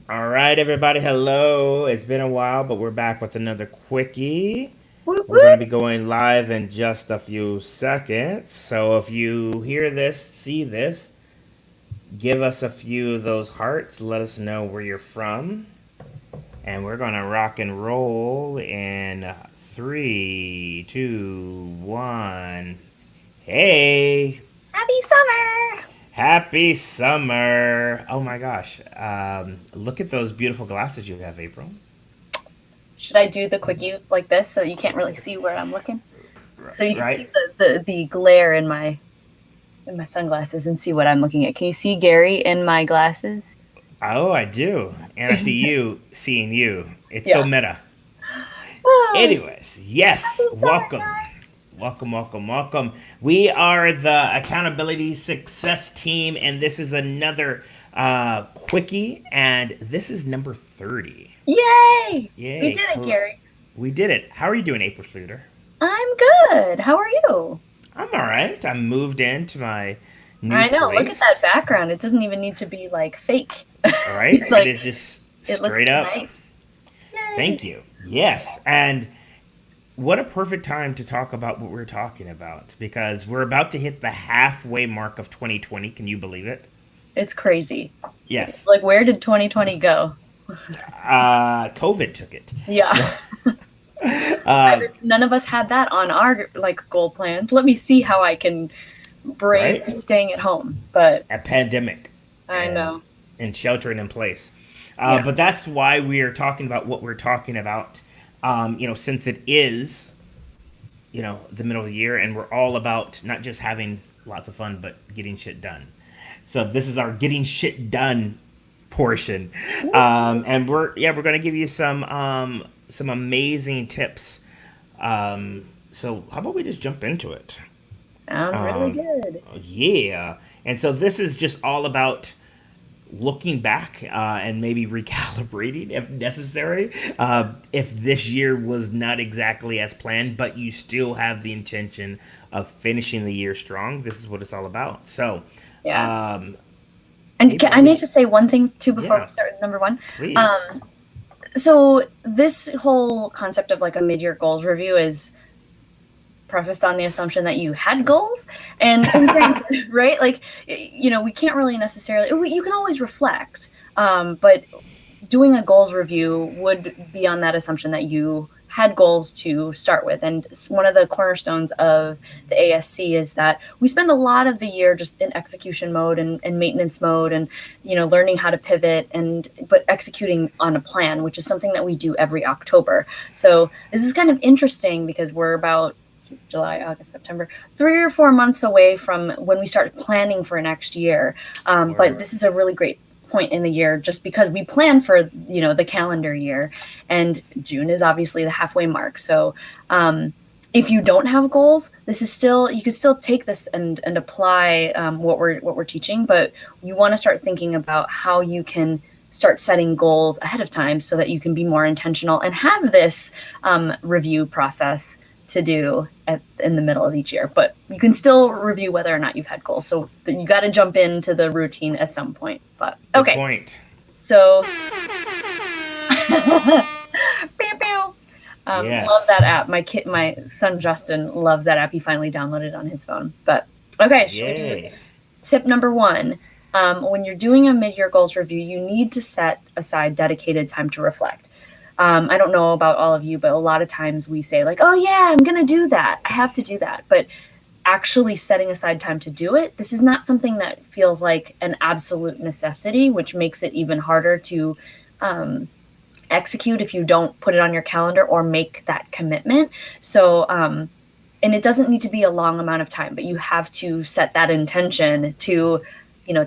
All right, everybody. Hello. It's been a while, but we're back with another quickie. Woot We're going to woot. be going live in just a few seconds. So if you hear this, see this, give us a few of those hearts. Let us know where you're from. And we're going to rock and roll in three, two, one. Hey, Happy summer. happy summer. Oh my gosh. Look at those beautiful glasses you have, April. Should I do the quickie like this so that you can't really see where I'm looking? So you can see Right? the glare in my sunglasses and see what I'm looking at. Can you see Gary in my glasses? Oh, I do. And I see you seeing you. It's so Yeah. meta. Oh, Anyways, yes, happy summer, welcome. guys. Welcome, welcome, welcome. We are the Accountability Success Team, and this is another quickie, and this is number 30. Yay! We Yay. did it, Gary. We did it. How are you doing, April Suter? I'm good. How are you? I'm all right. I moved into my new I know. Look at that place. background. It doesn't even need to be like fake. All right. It's It like is just it straight looks up. nice. Yay! Thank you. Yes. And what a perfect time to talk about what we're talking about because we're about to hit the halfway mark of 2020. Can you believe it? It's crazy. Yes. Like, where did 2020 go? COVID took it. Yeah. No. Uh, None of us had that on our like goal plans. Let me see how I can brave right? staying at home. But A pandemic I and know. sheltering in place. Yeah. But that's why we are talking about what we're talking about. Since it is, the middle of the year, and we're all about not just having lots of fun, but getting shit done. So this is our getting shit done portion, and we're gonna give you some amazing tips. So how about we just jump into it? Sounds really good. Yeah, and so this is just all about looking back and maybe recalibrating if necessary. If this year was not exactly as planned, but you still have the intention of finishing the year strong, this is what it's all about. So, Yeah. um, And April, I need to say one thing too before we yeah, start with number one. please. Um, so this whole concept of like a mid-year goals review is prefaced on the assumption that you had goals and granted, right, like we can't really necessarily, you can always reflect, but doing a goals review would be on that assumption that you had goals to start with. And one of the cornerstones of the ASC is that we spend a lot of the year just in execution mode and maintenance mode and learning how to pivot and but executing on a plan, which is something that we do every October. So this is kind of interesting because we're about July, August, September, 3 or 4 months away from when we start planning for next year. But Word. this is a really great point in the year just because we plan for the calendar year, and June is obviously the halfway mark. So if you don't have goals, this is still, you could still take this and apply what we're teaching, but you want to start thinking about how you can start setting goals ahead of time so that you can be more intentional and have this review process to do in the middle of each year. But you can still review whether or not you've had goals. So you got to jump into the routine at some point. But Good okay, point. so love that Yes. app. My son Justin loves that app. He finally downloaded it on his phone. But okay, should we do Yay. tip number one? When you're doing a mid-year goals review, you need to set aside dedicated time to reflect. I don't know about all of you, but a lot of times we say like, "Oh yeah, I'm gonna do that. I have to do that." But actually setting aside time to do it, this is not something that feels like an absolute necessity, which makes it even harder to um, execute if you don't put it on your calendar or make that commitment. So, and it doesn't need to be a long amount of time, but you have to set that intention to,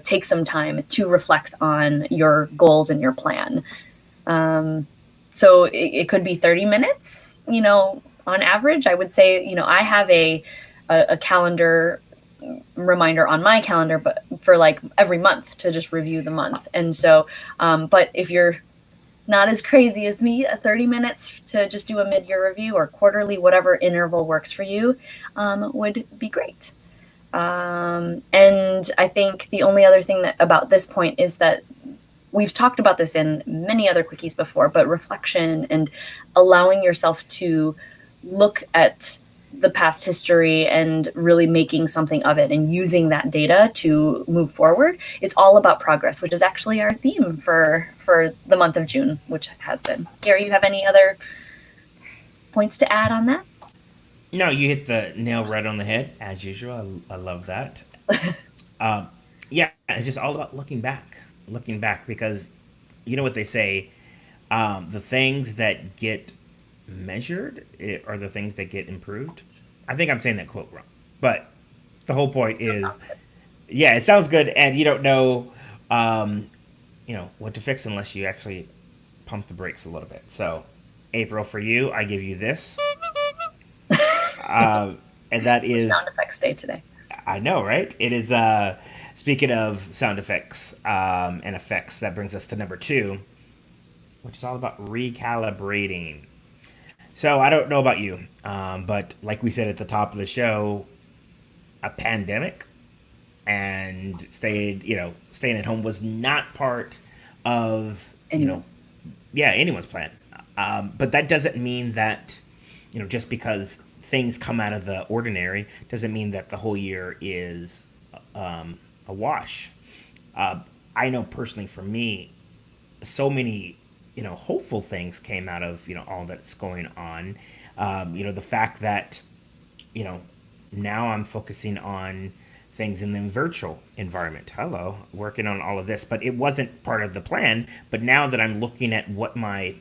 take some time to reflect on your goals and your plan. Um, so it could be 30 minutes, on average. I would say, I have a calendar reminder on my calendar, but for like every month to just review the month. And so, but if you're not as crazy as me, 30 minutes to just do a mid-year review or quarterly, whatever interval works for you, would be great. And I think the only other thing about this point is that we've talked about this in many other quickies before, but reflection and allowing yourself to look at the past history and really making something of it and using that data to move forward. It's all about progress, which is actually our theme for the month of June, which has been. Gary, you have any other points to add on that? No, you hit the nail right on the head as usual. I love that. Yeah, it's just all about looking back, because you know what they say, the things that get measured are the things that get improved. I think I'm saying that quote wrong, but the whole point Still is, sounds good. yeah, it sounds good, and you don't know, um, what to fix unless you actually pump the brakes a little bit. So, April, for you, I give you this, and that Sound is, effects day today. I know, right? It is. Speaking of sound effects and effects, that brings us to number two, which is all about recalibrating. So I don't know about you, but like we said at the top of the show, a pandemic and staying at home was not part of Anyways, anyone's plan. But that doesn't mean that just because things come out of the ordinary doesn't mean that the whole year is a wash. I know personally for me, so many hopeful things came out of all that's going on. The fact that you know now I'm focusing on things in the virtual environment. Hello, working on all of this, but it wasn't part of the plan. But now that I'm looking at what my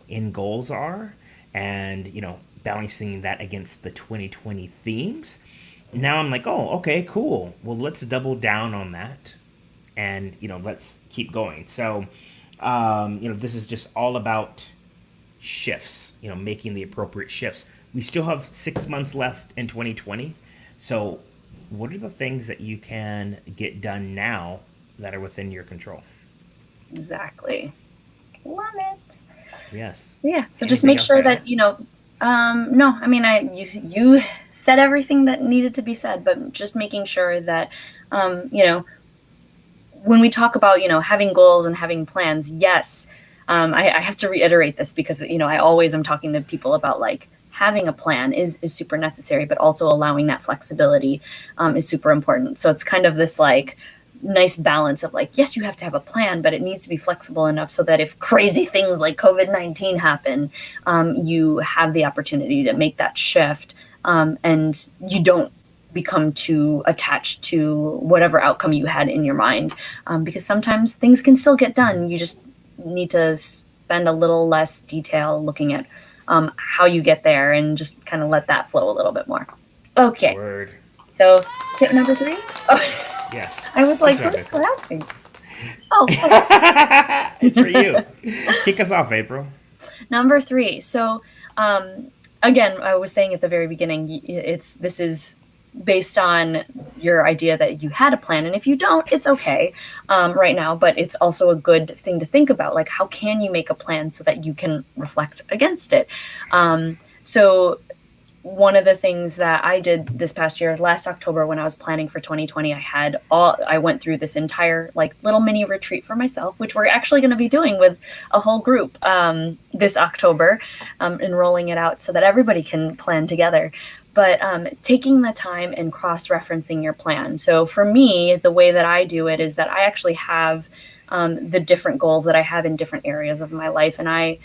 end goals are, and balancing that against the 2020 themes, now I'm like, oh, okay, cool. Well, let's double down on that, and let's keep going. So, this is just all about shifts. Making the appropriate shifts. We still have 6 months left in 2020. So, what are the things that you can get done now that are within your control? exactly. Love it. Yes. Yeah. So just Anything make else sure to that, add? no, I mean, you said everything that needed to be said, but just making sure that, when we talk about, having goals and having plans, yes, I have to reiterate this because, I always am talking to people about like having a plan is super necessary, but also allowing that flexibility is super important. So it's kind of this like nice balance of like, yes, you have to have a plan, but it needs to be flexible enough so that if crazy things like COVID-19 happen, you have the opportunity to make that shift, and you don't become too attached to whatever outcome you had in your mind, because sometimes things can still get done. You just need to spend a little less detail looking at how you get there and just kind of let that flow a little bit more. Okay, Word. so tip number 3. Oh, Yes. I was Good like, job, who's April. clapping? Oh, okay. It's for you. Kick us off, April. Number 3. So, again, I was saying at the very beginning, this is based on your idea that you had a plan, and if you don't, it's okay right now. But it's also a good thing to think about, like how can you make a plan so that you can reflect against it. So one of the things that I did this past year, last October, when I was planning for 2020, I went through this entire like little mini retreat for myself, which we're actually going to be doing with a whole group this October, and rolling it out so that everybody can plan together. But taking the time and cross-referencing your plan. So for me, the way that I do it is that I actually have the different goals that I have in different areas of my life, and I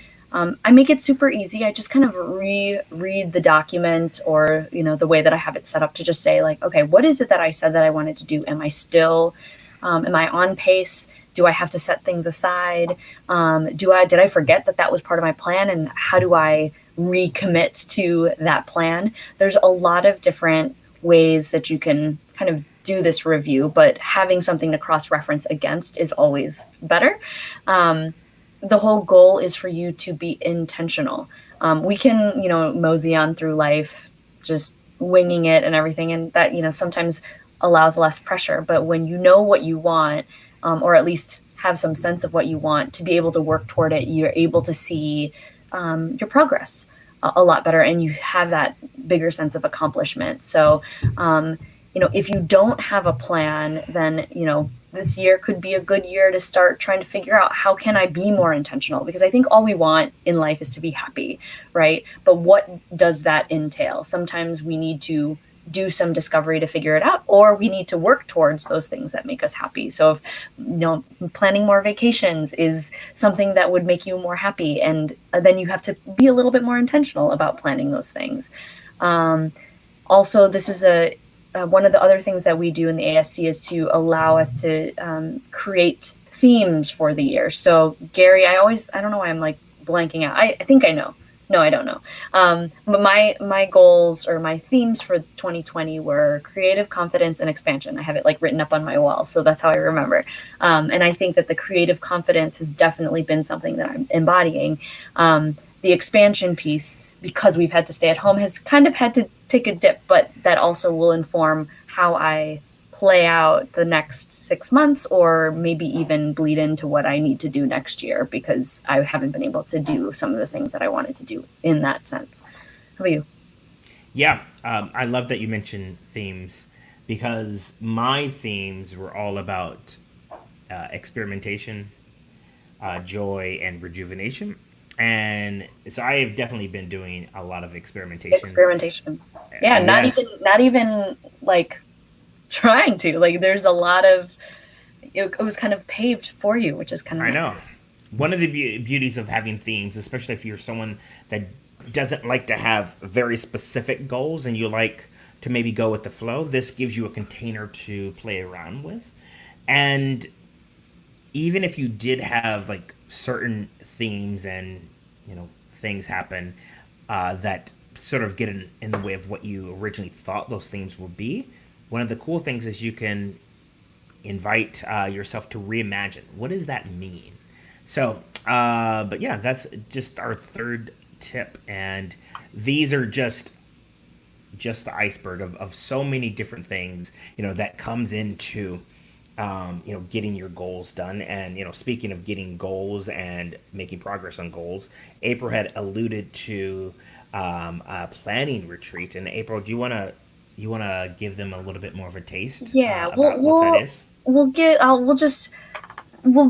make it super easy. I just kind of reread the document, or the way that I have it set up, to just say like, okay, what is it that I said that I wanted to do? Am I still am I on pace? Do I have to set things aside? Did I forget that was part of my plan? And how do I recommit to that plan? There's a lot of different ways that you can kind of do this review, but having something to cross-reference against is always better. The whole goal is for you to be intentional. We can, mosey on through life just winging it and everything, and that, sometimes allows less pressure. But when you know what you want, or at least have some sense of what you want, to be able to work toward it, you're able to see your progress a lot better, and you have that bigger sense of accomplishment. So, if you don't have a plan, then, this year could be a good year to start trying to figure out how can I be more intentional, because I think all we want in life is to be happy, right? But what does that entail? Sometimes we need to do some discovery to figure it out, or we need to work towards those things that make us happy. So if planning more vacations is something that would make you more happy, and then you have to be a little bit more intentional about planning those things. Also, this is one of the other things that we do in the ASC is to allow us to create themes for the year. So Gary, I don't know why I'm like blanking out. I think I know. No, I don't know. But my goals or my themes for 2020 were creative confidence and expansion. I have it like written up on my wall, so that's how I remember. And I think that the creative confidence has definitely been something that I'm embodying. The expansion piece, because we've had to stay at home, has kind of had to take a dip, but that also will inform how I play out the next 6 months, or maybe even bleed into what I need to do next year, because I haven't been able to do some of the things that I wanted to do in that sense. How about you? Yeah, I love that you mentioned themes, because my themes were all about experimentation, joy, and rejuvenation. And so I have definitely been doing a lot of experimentation. Yeah, Yes, not even like trying to. Like, there's a lot of it was kind of paved for you, which is kind of I know. nice. One of the beauties of having themes, especially if you're someone that doesn't like to have very specific goals and you like to maybe go with the flow, this gives you a container to play around with. And even if you did have like certain themes and things happen that sort of get in the way of what you originally thought those themes would be, one of the cool things is you can invite yourself to reimagine. What does that mean? So, but yeah, that's just our third tip, and these are just the iceberg of so many different things that comes into getting your goals done. And speaking of getting goals and making progress on goals, April had alluded to a planning retreat. And April, do you want to give them a little bit more of a taste Yeah, about what that is? we'll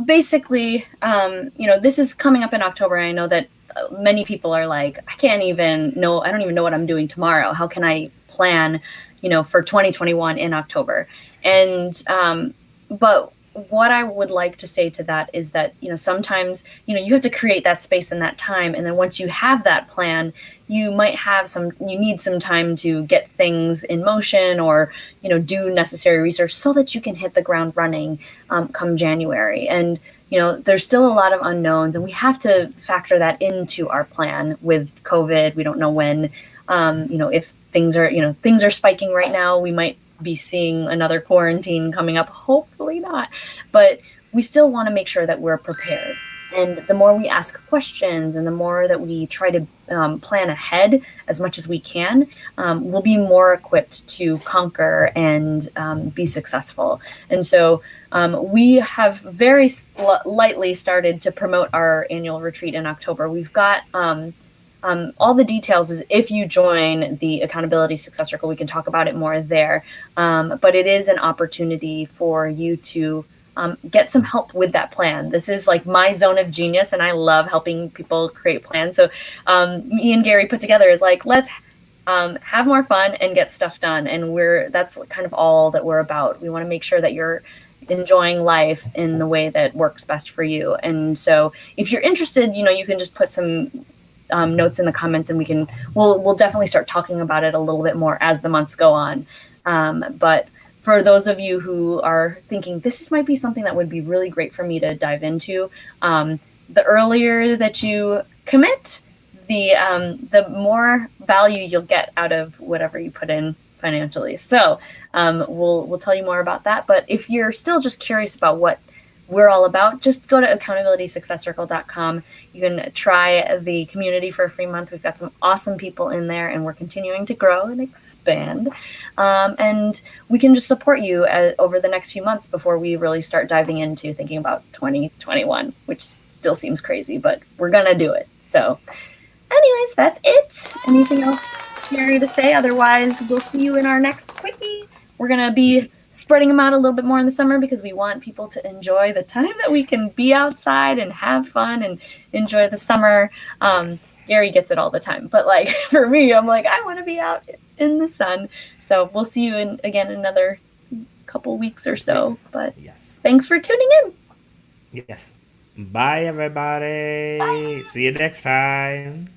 basically, this is coming up in October. I know that many people are like, I don't even know what I'm doing tomorrow. How can I plan, for 2021 in October? And, but what I would like to say to that is that, sometimes, you have to create that space and that time. And then once you have that plan, you need some time to get things in motion, or, do necessary research so that you can hit the ground running come January. And, there's still a lot of unknowns, and we have to factor that into our plan with COVID. We don't know when, if things are spiking right now. We might be seeing another quarantine coming up. Hopefully not. But we still want to make sure that we're prepared. And the more we ask questions and the more that we try to plan ahead as much as we can, we'll be more equipped to conquer and be successful. And so we have very lightly started to promote our annual retreat in October. We've got all the details is if you join the Accountability Success Circle, we can talk about it more there. But it is an opportunity for you to get some help with that plan. This is like my zone of genius, and I love helping people create plans. So me and Gary put together is like, let's have more fun and get stuff done. And that's kind of all that we're about. We want to make sure that you're enjoying life in the way that works best for you. And so if you're interested, you can just put some notes in the comments, and we'll definitely start talking about it a little bit more as the months go on. But for those of you who are thinking this might be something that would be really great for me to dive into, the earlier that you commit, the more value you'll get out of whatever you put in financially. So we'll tell you more about that. But if you're still just curious about what we're all about, just go to accountabilitysuccesscircle.com. You can try the community for a free month. We've got some awesome people in there, and we're continuing to grow and expand. And we can just support you over the next few months before we really start diving into thinking about 2021, which still seems crazy, but we're going to do it. So anyways, that's it. Anything else, Gary, to say? Otherwise, we'll see you in our next quickie. We're going to be spreading them out a little bit more in the summer because we want people to enjoy the time that we can be outside and have fun and enjoy the summer. Yes. Gary gets it all the time, but like for me, I'm like, I want to be out in the sun. So we'll see you again in another couple weeks or so. But yes. thanks for tuning in. Yes. Bye, everybody. Bye. See you next time.